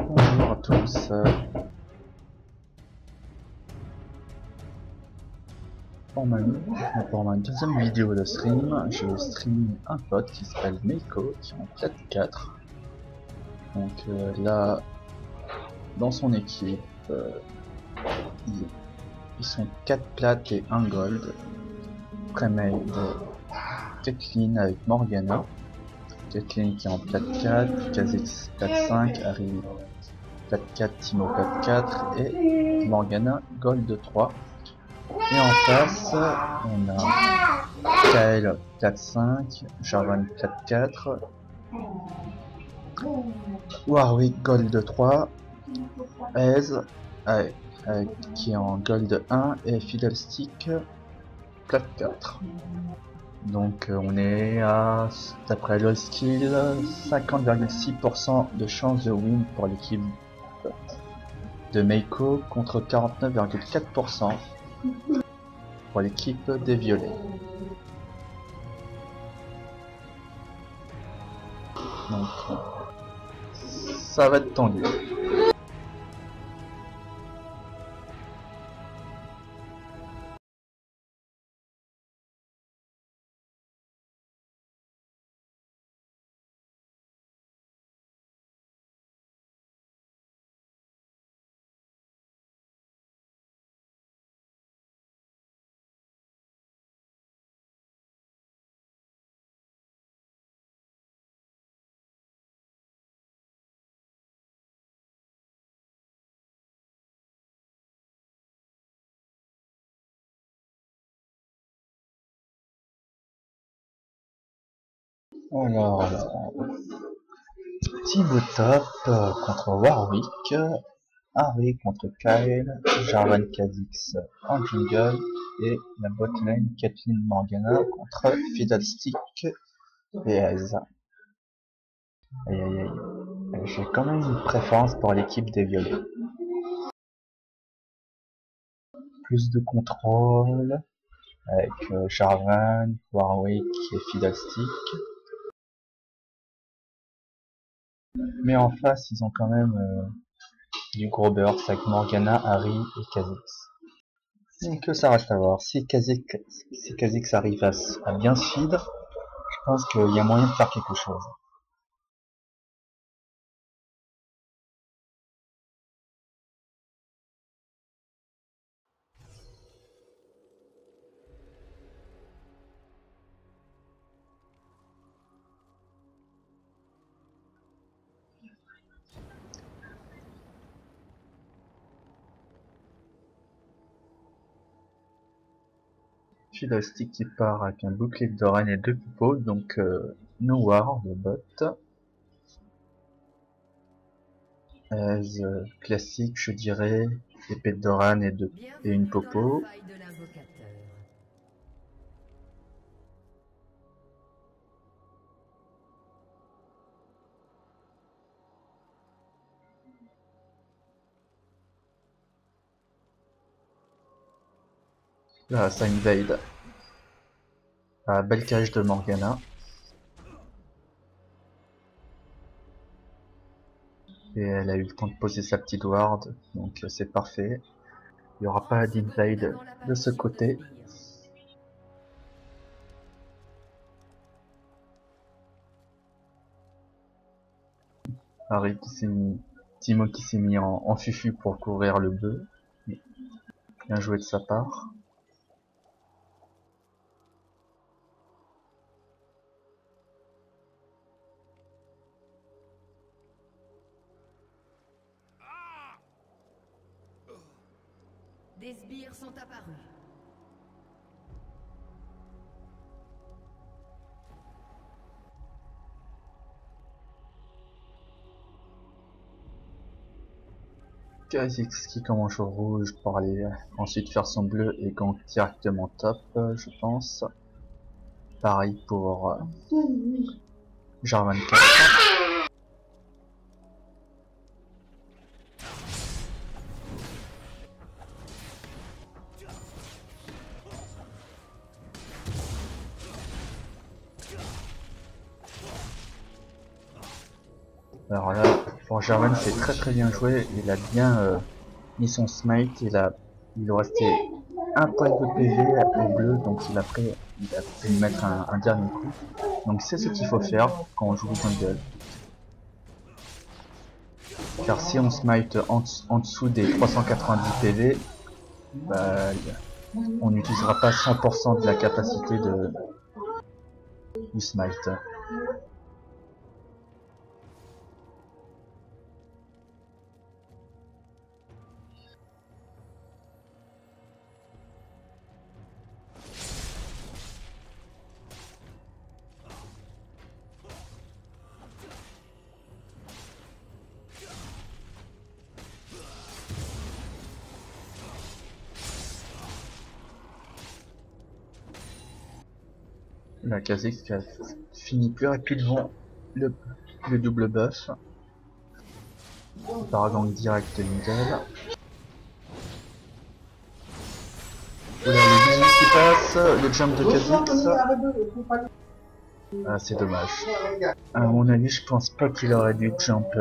Bonjour à tous. Pour ma deuxième vidéo de stream, je stream un pote qui s'appelle Meiko, qui est en plate 4. Donc là, dans son équipe, ils sont 4 plates et 1 gold. Pré-made Kathleen avec Morgana. Kathleen qui est en plate 4, Kha'Zix plate 5, Harry plate 4, Timo plate 4 et Morgana gold 3. Et en face, on a Kael plate 5, Jarvan plate 4, Warwick gold 3, Ez qui est en gold 1 et Fiddlestick plate 4. Donc on est à, d'après LoLskill, 50,6% de chance de win pour l'équipe de Meiko contre 49,4% pour l'équipe des Violets. Donc ça va être tendu. Alors, Thibaut top contre Warwick, Harry contre Kyle, Jarvan Kha'Zix en jungle et la botlane Kathleen Morgana contre Fiddlestick et Ez. Aïe aïe aïe. J'ai quand même une préférence pour l'équipe des Violets. Plus de contrôle avec Jarvan, Warwick et Fiddlestick. Mais en face, ils ont quand même du gros burst avec Morgana, Harry et Kha'Zix. Donc ça reste à voir. Si Kha'Zix arrive à bien se feed, je pense qu'il y a moyen de faire quelque chose. Fiddlestick qui part avec un bouclier de Doran et 2 pipeaux, donc no war de bot. Classique, je dirais, épée de Doran et une popo. Là, ça invade. Belle cage de Morgana. Et elle a eu le temps de poser sa petite ward, donc c'est parfait. Il n'y aura pas d'invade de ce côté. Harry qui s'est mis, Timo qui s'est mis en fufu pour couvrir le bœuf. Bien joué de sa part. Des sbires sont apparus. Kha'Zix qui commence au rouge pour aller ensuite faire son bleu et gank directement top, je pense. Pareil pour Jarvan 4. Alors là, pour Jarvan, c'est très bien joué. Il a bien mis son smite. Il lui restait un point de PV au bleu, donc il a pu mettre un dernier coup. Donc c'est ce qu'il faut faire quand on joue jungle. Car si on smite en dessous des 390 PV, bah, on n'utilisera pas 100% de la capacité du smite. La Kha'Zix qui a fini plus rapidement le double buff. Paragon direct middle. Voilà le bisou qui passe, le jump de Kha'Zix. Ah, c'est dommage. À mon avis, je pense pas qu'il aurait dû jump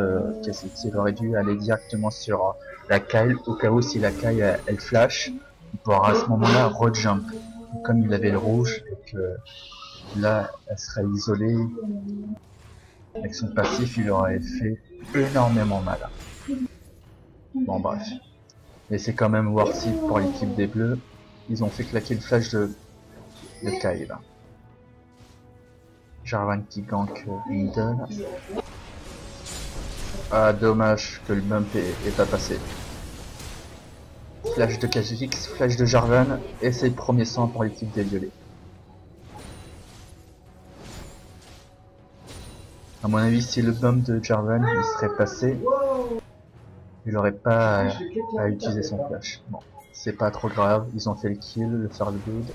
Kha'Zix. Il aurait dû aller directement sur la Kyle, au cas où si la Kyle elle flash, il pourra à ce moment-là re-jump. Comme il avait le rouge et que là elle serait isolée avec son passif, il aurait fait énormément mal. Bon bref. Et c'est quand même worth it pour l'équipe des Bleus. Ils ont fait claquer le flash de Kyle. Jarvan qui gank middle. Ah, dommage que le bump est pas passé. Flash de Kha'Zix, flash de Jarvan, et c'est le premier sang pour l'équipe des violets. À mon avis, si le bump de Jarvan il serait passé, il n'aurait pas à utiliser son flash. Bon, c'est pas trop grave, ils ont fait le kill, le first blood.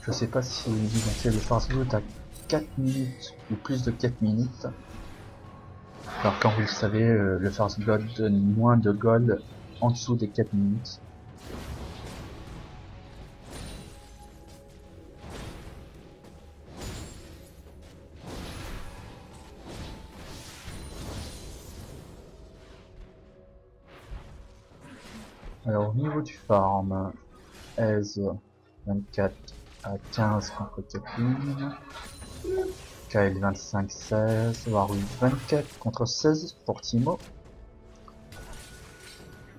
Je sais pas si ils ont fait le first blood à 4 minutes ou plus de 4 minutes. Alors quand vous le savez, le first blood donne moins de gold en dessous des 4 minutes. Alors au niveau du farm, Ez 24 à 15 contre Kathleen, Kyle 25-16, Warwick 24 contre 16 pour Timo,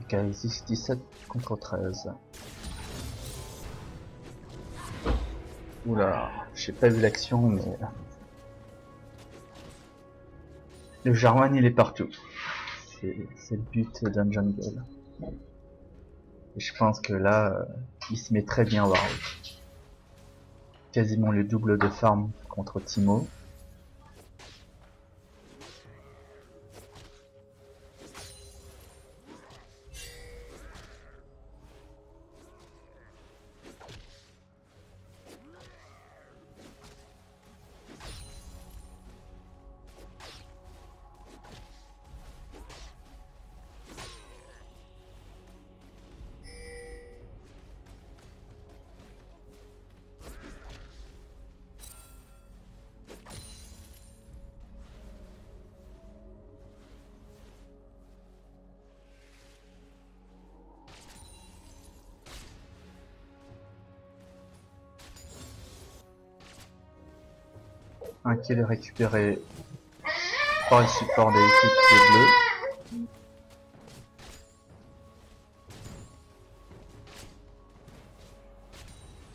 Kha'Zix 17 contre 13. Oula, j'ai pas vu l'action mais... Le Jarvan il est partout. C'est le but d'un jungle. Et je pense que là, il se met très bien Warwick. Quasiment le double de farm contre Timo. Un kill récupéré par le support de l'équipe des Bleus.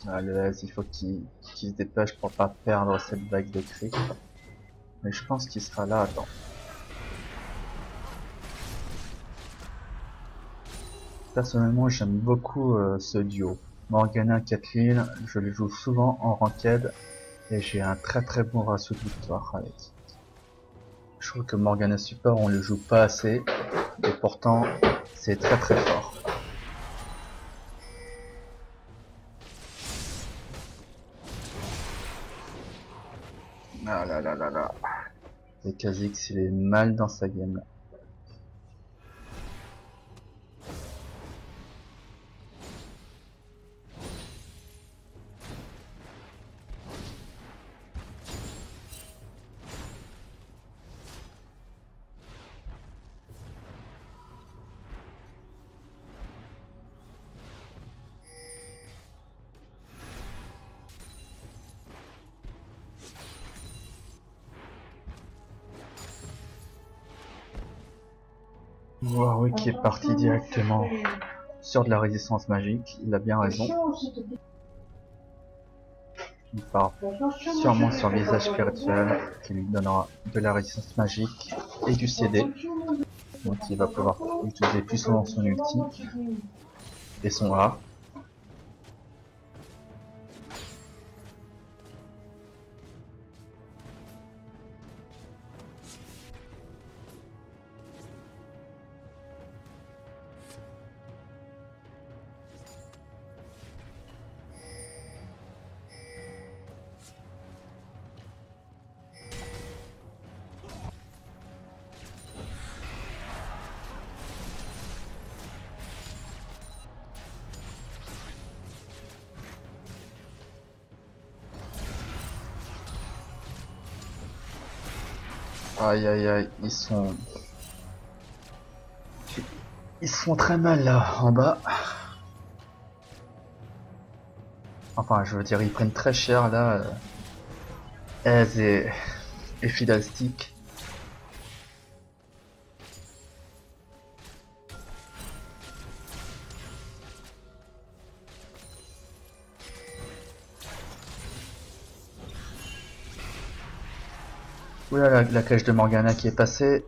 Ah, le Az, il faut qu'il se dépêche pour pas perdre cette vague de cris. Mais je pense qu'il sera là, attends. Personnellement, j'aime beaucoup ce duo. Morgana, Kathleen, je les joue souvent en ranked et j'ai un très bon ratio de victoire avec. Je trouve que Morgana Support, on le joue pas assez et pourtant c'est très fort. Ah là là là là. Et Kha'Zix, il est mal dans sa game. Warwick qui est parti directement sur de la résistance magique, il a bien raison. Il part sûrement sur visage spirituel qui lui donnera de la résistance magique et du CD. Donc il va pouvoir utiliser plus souvent son ulti et son A. Aïe aïe aïe, ils se font très mal là, en bas. Enfin, je veux dire, ils prennent très cher là. Ez et Fiddlestick. Oula, la cage de Morgana qui est passée.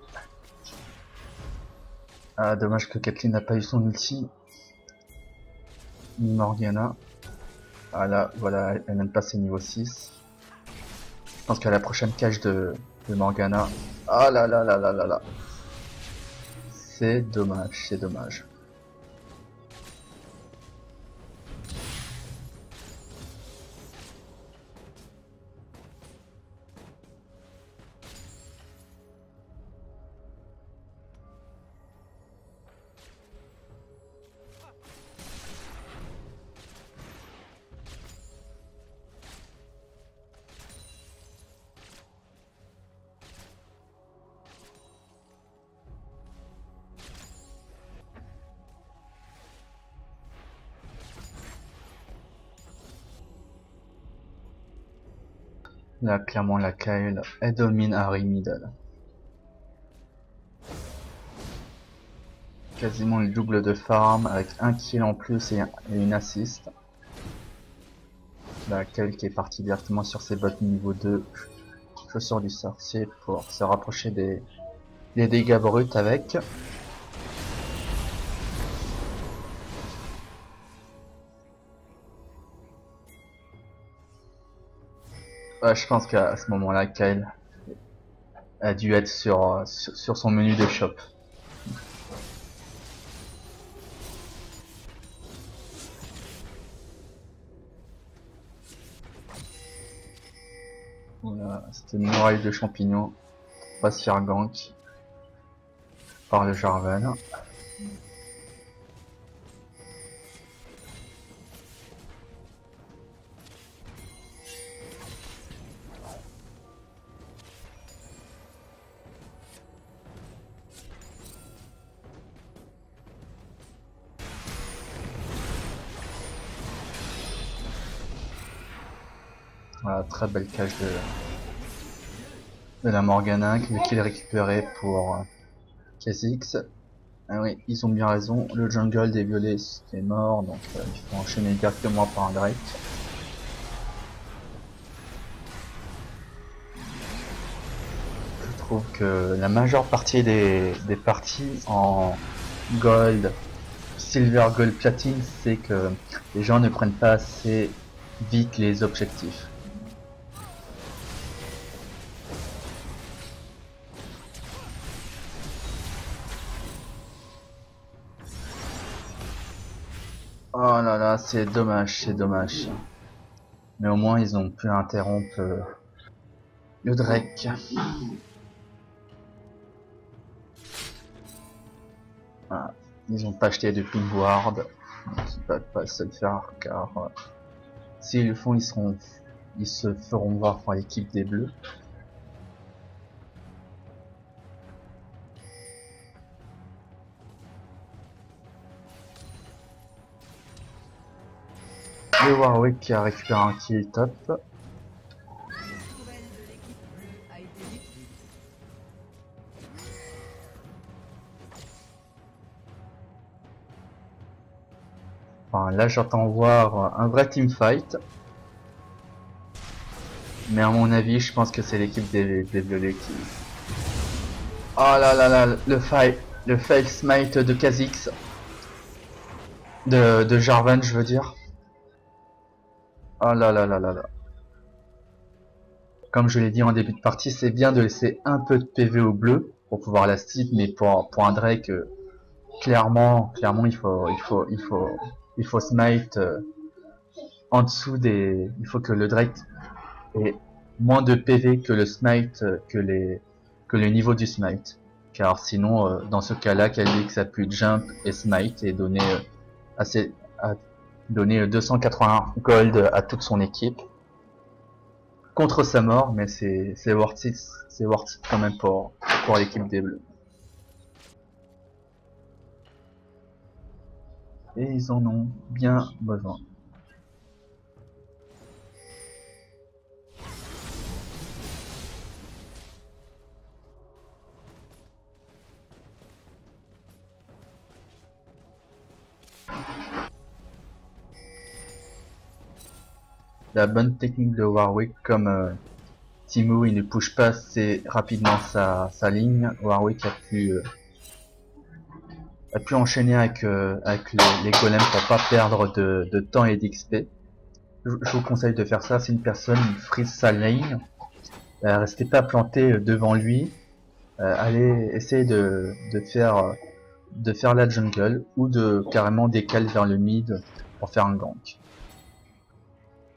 Ah, dommage que Kathleen n'a pas eu son ulti. Ni Morgana. Ah là, voilà, elle vient de passer niveau 6. Je pense qu'à la prochaine cage de Morgana. Ah là là là là là là. C'est dommage, c'est dommage. Là, clairement, la Kyle, elle domine Harry Middle. Quasiment le double de farm, avec un kill en plus et une assist. La Kyle qui est partie directement sur ses bottes niveau 2. Chaussures du sorcier pour se rapprocher des dégâts bruts avec. Ouais, je pense qu'à ce moment-là, Kyle a dû être sur son menu de shop. Voilà, c'était une muraille de champignons. Pas se faire gank par le Jarvan. Voilà, très belle cage de la Morgana qu'il est récupéré pour Kha'Zix. Ah oui, ils ont bien raison, le jungle des violets est mort, donc il faut enchaîner directement par un Drake. Je trouve que la majeure partie des parties en gold, silver, gold, platine, c'est que les gens ne prennent pas assez vite les objectifs. Oh là là, c'est dommage, c'est dommage. Mais au moins ils ont pu interrompre le Drake. Voilà. Ils ont pas acheté de ping ward, donc ils peuvent pas se le faire car s'ils le font, ils se feront voir par l'équipe des Bleus. Le Warwick qui a récupéré un kill top. là j'entends voir un vrai teamfight. Mais à mon avis, je pense que c'est l'équipe des violets qui... Oh là là là, le fail smite de Kha'Zix. De Jarvan, je veux dire. Oh là là là là là. Comme je l'ai dit en début de partie, c'est bien de laisser un peu de PV au bleu pour pouvoir la steal, mais pour un Drake, clairement il faut smite en dessous des... Il faut que le Drake ait moins de PV que le smite, que le niveau du smite. Car sinon, dans ce cas-là, Kha'Zix a pu jump et smite et donner donner 280 gold à toute son équipe contre sa mort, mais c'est worth it quand même pour l'équipe des bleus. Et ils en ont bien besoin. La bonne technique de Warwick, comme Teemo il ne push pas assez rapidement sa ligne, Warwick a pu enchaîner avec les golems pour pas perdre de temps et d'XP. Je vous conseille de faire ça si une personne freeze sa lane. Restez pas planté devant lui. Allez essayer de faire la jungle ou de carrément décaler vers le mid pour faire un gank.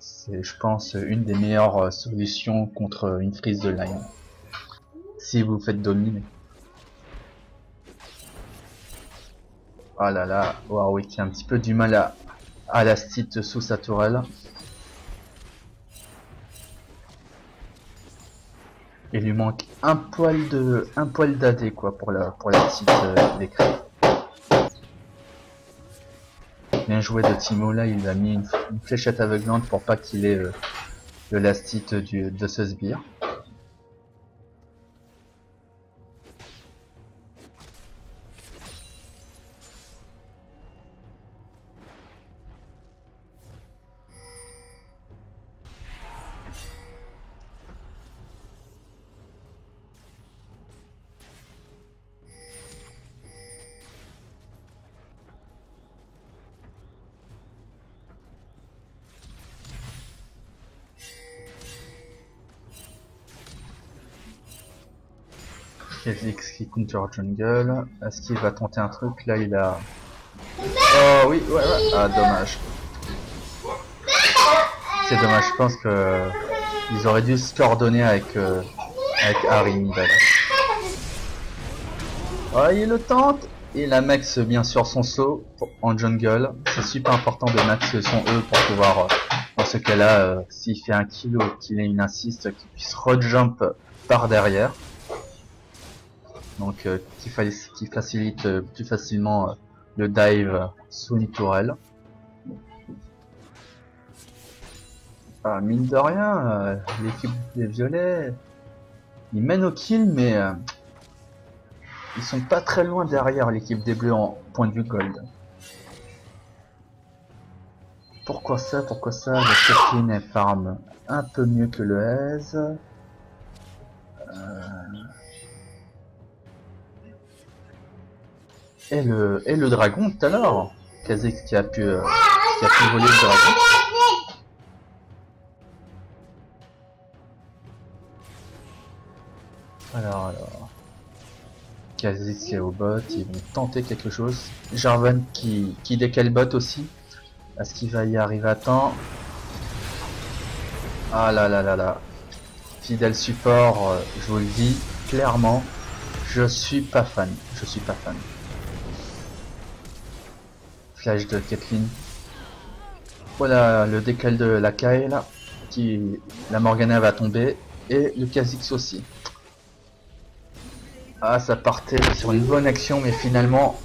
C'est, je pense, une des meilleures solutions contre une freeze de lane. Si vous faites dominer. Ah là là, Warwick a un petit peu du mal à la stit sous sa tourelle. Il lui manque un poil d'AD quoi pour la petite décret. Bien joué de Teemo, là il a mis une fléchette aveuglante pour pas qu'il ait le last hit de ce sbire. Kha'Zix qui counter jungle. Est-ce qu'il va tenter un truc? Là il a... Oh oui, ouais. Ah dommage. C'est dommage, je pense que ils auraient dû se coordonner avec Harry. Oh, il le tente. Il a max bien sûr son saut en jungle. C'est super important de max son E pour pouvoir, dans ce cas-là, s'il fait un kill ou qu'il ait une assist, qu'il puisse rejump par derrière. Donc qui facilite plus facilement le dive sous une tourelle. Ah, mine de rien, l'équipe des violets, ils mènent au kill, mais ils sont pas très loin derrière l'équipe des bleus en point de vue gold. Pourquoi ça? La Kathleen elle farm un peu mieux que le Aise. Et le dragon tout à l'heure, Kha'Zix qui a pu voler le dragon. Alors, Kha'Zix est au bot, ils vont tenter quelque chose. Jarvan qui décale bot aussi. Est-ce qu'il va y arriver à temps? Ah là là là là. Fidèle support, je vous le dis clairement, je suis pas fan. Flash de Kathleen. Voilà le décal de la Kyle, la Morgana va tomber, et le Kha'Zix aussi. Ah, ça partait sur une bonne action, mais finalement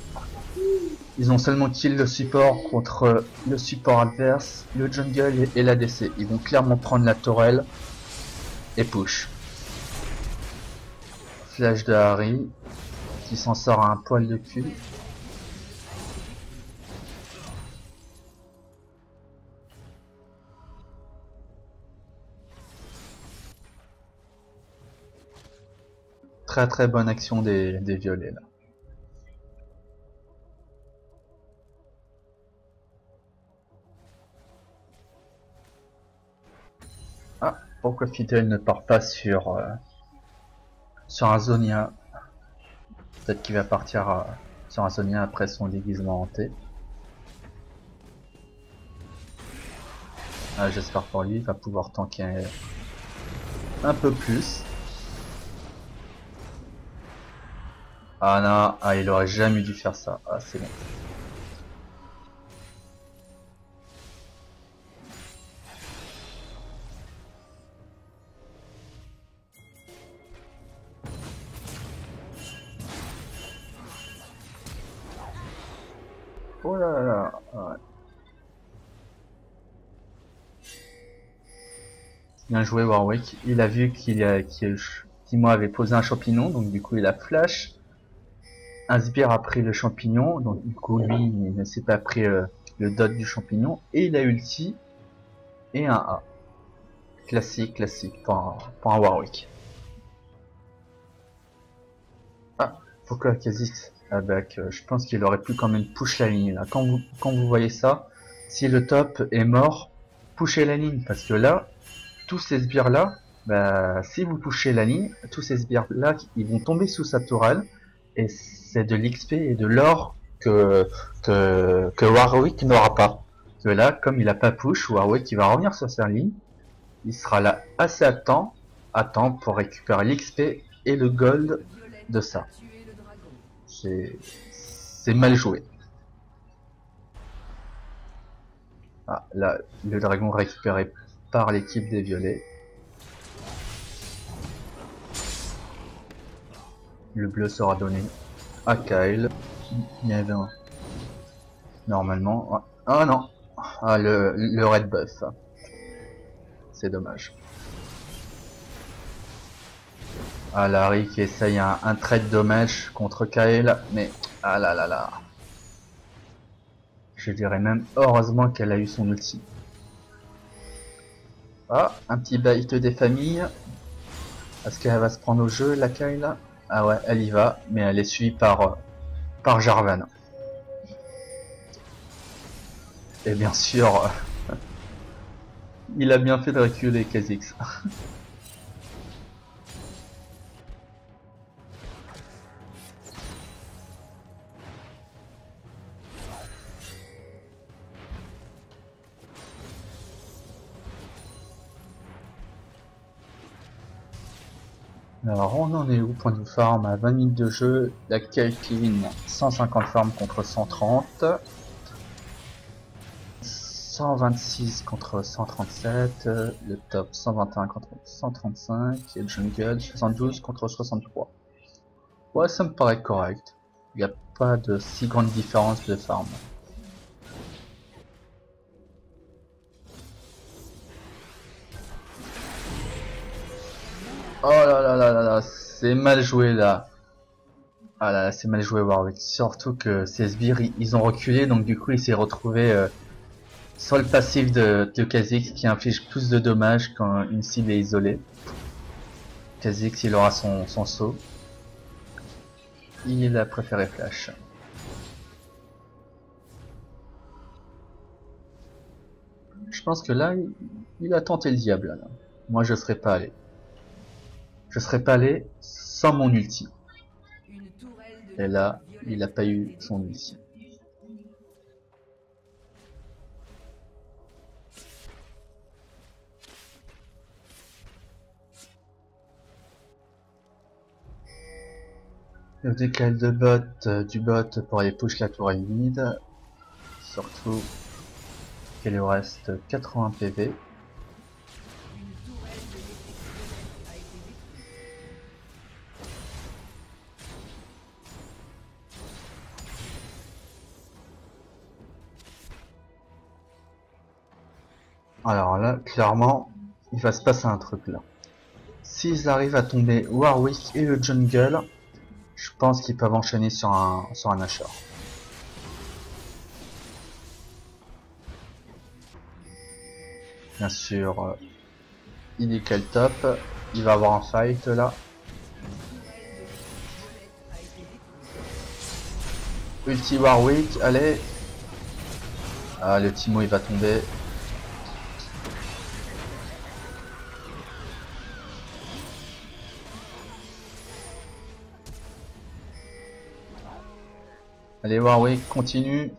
ils ont seulement kill le support contre le support adverse, le jungle et l'ADC. Ils vont clairement prendre la tourelle et push. Flash de Harry qui s'en sort à un poil de cul. très bonne action des violets là. Ah, pourquoi Fidel ne part pas sur un Zonia? Peut-être qu'il va partir sur un Zonia après son déguisement hanté. Ah, j'espère pour lui, il va pouvoir tanker un peu plus. Ah non, ah, il aurait jamais dû faire ça. Ah, c'est bon. Oh là là, ouais. Bien joué Warwick, il a vu qu'il Timo avait posé un champignon, donc du coup il a flash. Un sbire a pris le champignon, donc du coup lui il ne s'est pas pris le dot du champignon, et il a ulti, et un A. Classique pour un Warwick. Ah, pourquoi Kha'Zix ah bah, je pense qu'il aurait pu quand même push la ligne là. Quand vous voyez ça, si le top est mort, pushez la ligne, parce que là, tous ces sbires là, bah, si vous touchez la ligne, tous ces sbires là, ils vont tomber sous sa tourelle, et c'est de l'XP et de l'or que Warwick n'aura pas. Que là, comme il a pas push, Warwick il va revenir sur sa ligne, il sera là assez à temps pour récupérer l'XP et le gold de ça. C'est mal joué. Ah, là, le dragon récupéré par l'équipe des violets. Le bleu sera donné à Kyle. Il y avait un... Normalement... Ah non, ah, le red buff. C'est dommage. Ah, Larry qui essaye un trait de dommage contre Kyle, mais... Ah là là là. Je dirais même heureusement qu'elle a eu son ulti. Ah, un petit bait des familles. Est-ce qu'elle va se prendre au jeu, la Kyle? Ah ouais, elle y va, mais elle est suivie par Jarvan. Et bien sûr, il a bien fait de reculer Kha'Zix. Alors on en est où point de farm à 20 minutes de jeu, la Caitlyn 150 farm contre 130, 126 contre 137, le top 121 contre 135 et le jungle 72 contre 63. Ouais, ça me paraît correct, il n'y a pas de si grande différence de farm. Oh là là là là là, c'est mal joué là. Ah là là, c'est mal joué Warwick. Surtout que ces sbires, ils ont reculé, donc du coup il s'est retrouvé sur le passif de Kha'Zix qui inflige plus de dommages quand une cible est isolée. Kha'Zix il aura son saut. Il a préféré flash. Je pense que là, il a tenté le diable là. Moi je serais pas allé. Je serais pas allé sans mon ulti. Et là, il a pas eu son ulti. Le décal de bot du bot pour aller push la tour vide. Surtout qu'il lui reste 80 PV. Alors là, clairement, il va se passer un truc là. S'ils arrivent à tomber Warwick et le jungle, je pense qu'ils peuvent enchaîner sur un Asher. Bien sûr, il est quel top, il va avoir un fight là. Ulti Warwick, allez. Ah, le Timo il va tomber. Allez Warwick, continue.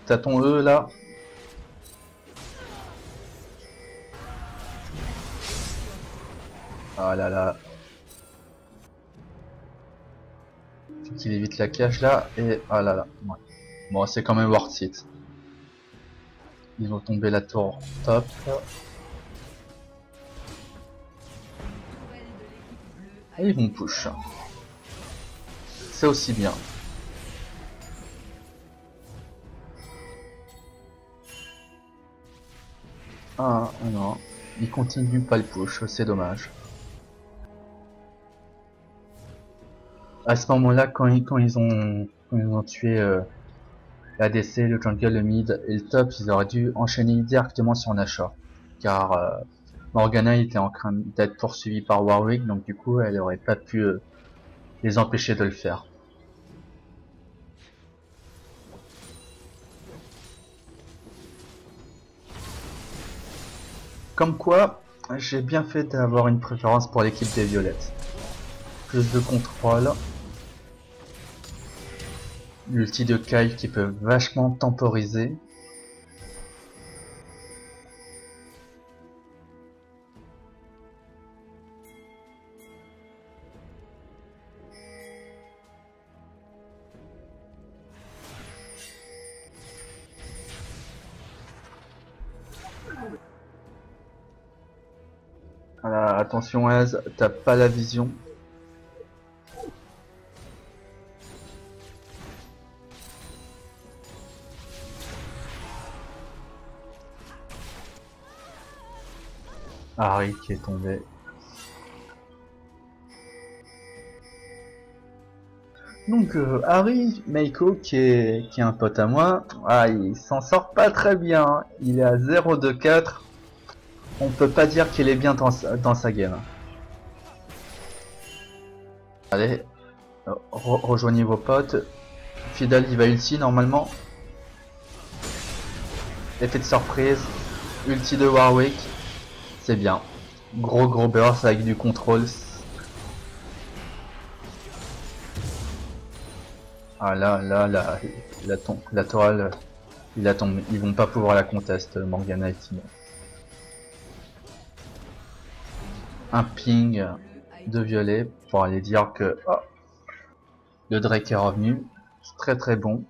T'as ton E là. Ah là là. Faut qu'il évite la cage là. Et ah là là. Ouais. Bon, c'est quand même worth it. Ils vont tomber la tour top. Et ils vont push. C'est aussi bien. Ah non, ils continuent pas le push, c'est dommage. À ce moment-là, quand ils ont tué l'ADC, le jungle, le mid et le top, ils auraient dû enchaîner directement sur Nashor. Car Morgana était en train d'être poursuivie par Warwick, donc du coup elle aurait pas pu les empêcher de le faire. Comme quoi, j'ai bien fait d'avoir une préférence pour l'équipe des violettes. Plus de contrôle. L'ulti de Kyle qui peut vachement temporiser. Voilà, attention Az, t'as pas la vision. Harry qui est tombé. Donc Harry Meiko qui est un pote à moi, il s'en sort pas très bien. Il est à 0-2-4. On peut pas dire qu'il est bien dans sa game. Allez, rejoignez vos potes. Fidel il va ulti normalement. Effet de surprise. Ulti de Warwick. C'est bien. Gros burst avec du contrôle. Ah là, la toile, il a tombé. Ils vont pas pouvoir la contest, Morgana et Timo. Un ping de violet pour aller dire que le Drake est revenu. C'est très bon.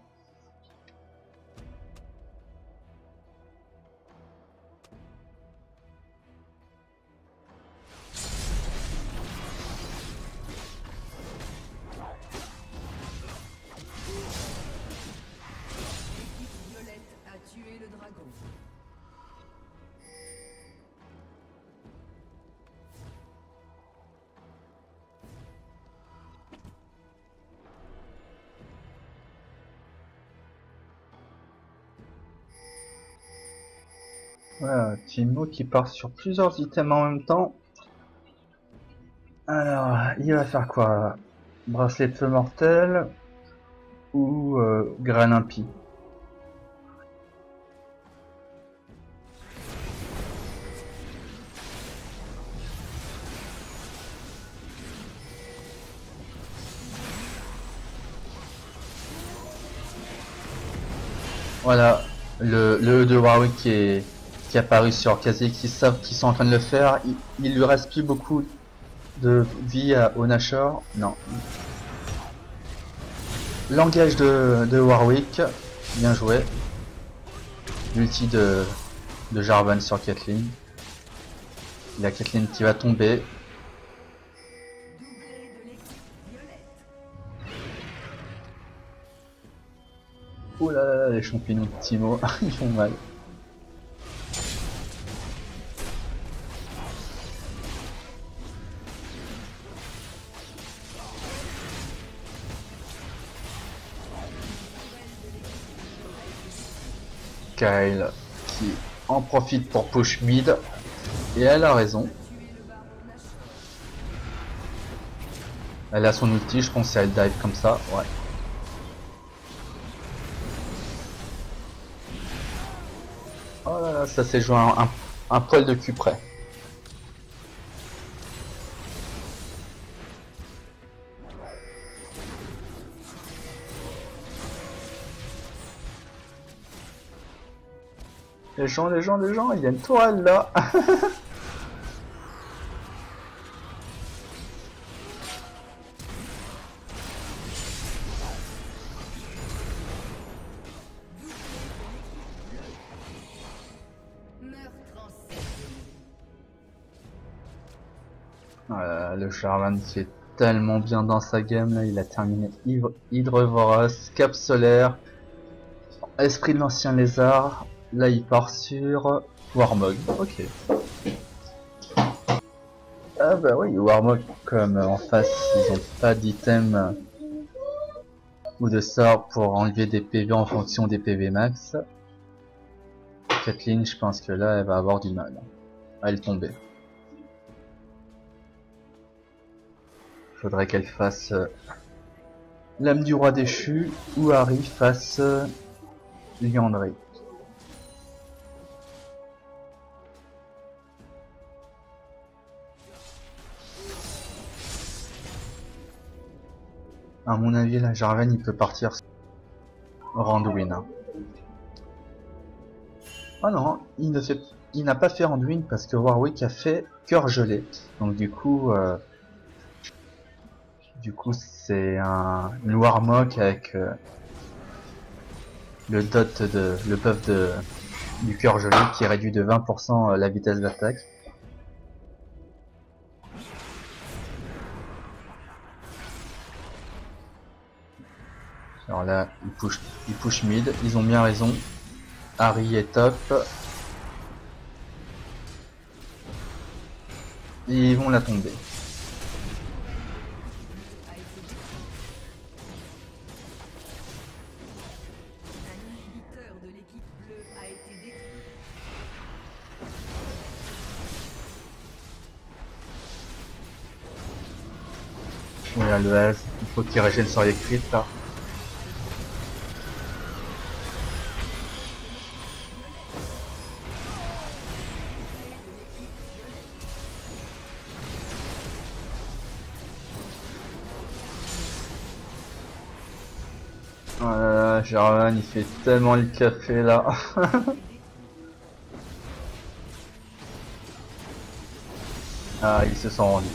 Voilà, Timo qui part sur plusieurs items en même temps. Alors, il va faire quoi? Bracelet de feu mortel ou grain impie? Voilà, le E de Warwick qui est apparu sur Kazi, qui savent qu'ils sont en train de le faire. Il lui reste plus beaucoup de vie au Nashor. Non. Langage de Warwick. Bien joué. L'ulti de Jarvan sur Caitlyn. Il y a Caitlyn qui va tomber. Oh là là, les champignons de Timo, ils font mal. Kyle qui en profite pour push mid. Et elle a raison. Elle a son ulti, je pense, si elle dive comme ça, ouais. ça s'est joué un poil de cul près. Les gens, il y a une toile là. Le Jarvan qui est tellement bien dans sa game là, il a terminé Hydrevoros, Cap Solaire, Esprit de l'ancien lézard, là il part sur Warmog, ok. Ah bah oui, Warmog comme en face ils ont pas d'item ou de sort pour enlever des PV en fonction des PV max. Caitlyn, je pense que là elle va avoir du mal à le tomber. Faudrait qu'elle fasse l'âme du roi déchu ou Harry fasse Liandry. À mon avis, la Jarvan il peut partir Randuin. Ah non, il n'a pas fait Randuin parce que Warwick a fait cœur gelé. Donc du coup c'est une Warmog avec le buff du cœur gelé qui réduit de 20% la vitesse d'attaque. Alors là, ils push mid, ils ont bien raison. Harry est top. Ils vont la tomber. Voilà le S, il faut qu'il régène sur les crits là. Voilà, Jarvan il fait tellement le café là. Ah, ils se sont rendus.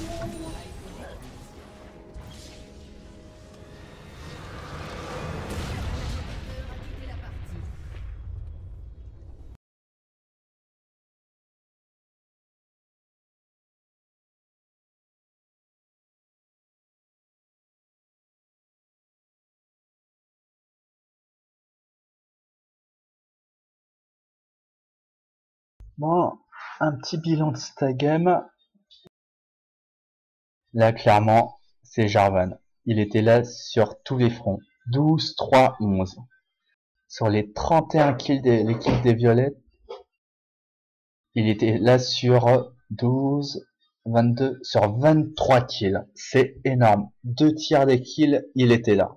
Bon, un petit bilan de cette game. Là, clairement, c'est Jarvan. Il était là sur tous les fronts. 12, 3, 11. Sur les 31 kills de l'équipe des Violettes, il était là sur 12, 22, sur 23 kills. C'est énorme. 2 tiers des kills, il était là.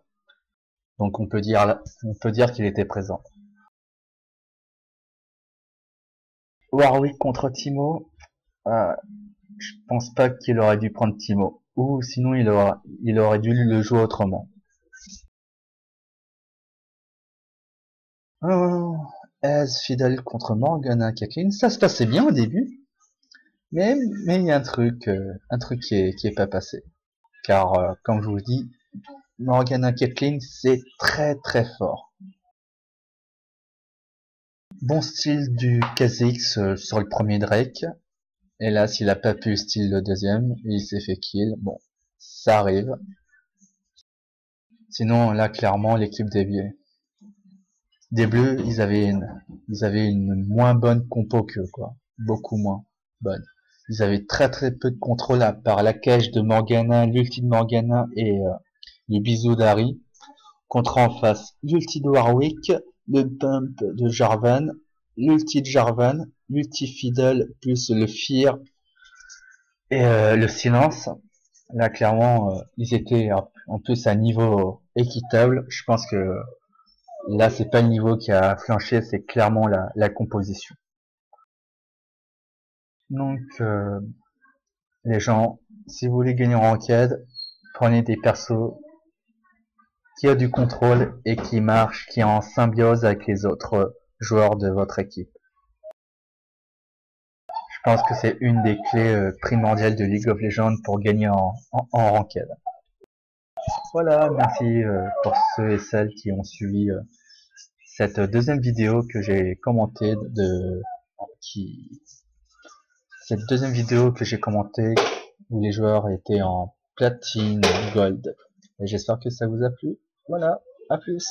Donc on peut dire qu'il était présent. Warwick contre Timo. Je pense pas qu'il aurait dû prendre Timo. Ou sinon il aurait dû le jouer autrement. Oh, Ez fidèle contre Morgana Caitlyn. Ça se passait bien au début. Mais il y a un truc qui est pas passé. Car comme je vous dis, Morgana Caitlyn c'est très très fort. Bon style du KZX sur le premier Drake. Hélas, il a pas pu style le deuxième, il s'est fait kill. Bon, ça arrive. Sinon, là, clairement, l'équipe des Bleus, ils avaient une moins bonne compo qu'eux, quoi. Beaucoup moins bonne. Ils avaient très très peu de contrôle à part la cage de Morgana, l'ulti de Morgana et les bisous d'Harry. Contre en face, l'ulti de Warwick, le bump de Jarvan, l'ulti de Jarvan, l'ulti Fiddle plus le Fear et le silence. Là clairement ils étaient en plus à niveau équitable. Je pense que là c'est pas le niveau qui a flanché, c'est clairement la composition. Donc, les gens, si vous voulez gagner en ranked, prenez des persos qui ont du contrôle et qui marchent, qui sont en symbiose avec les autres joueurs de votre équipe. Je pense que c'est une des clés primordiales de League of Legends pour gagner en ranked. Voilà, merci pour ceux et celles qui ont suivi cette deuxième vidéo que j'ai commentée où les joueurs étaient en platine gold. Et j'espère que ça vous a plu. Voilà, à plus.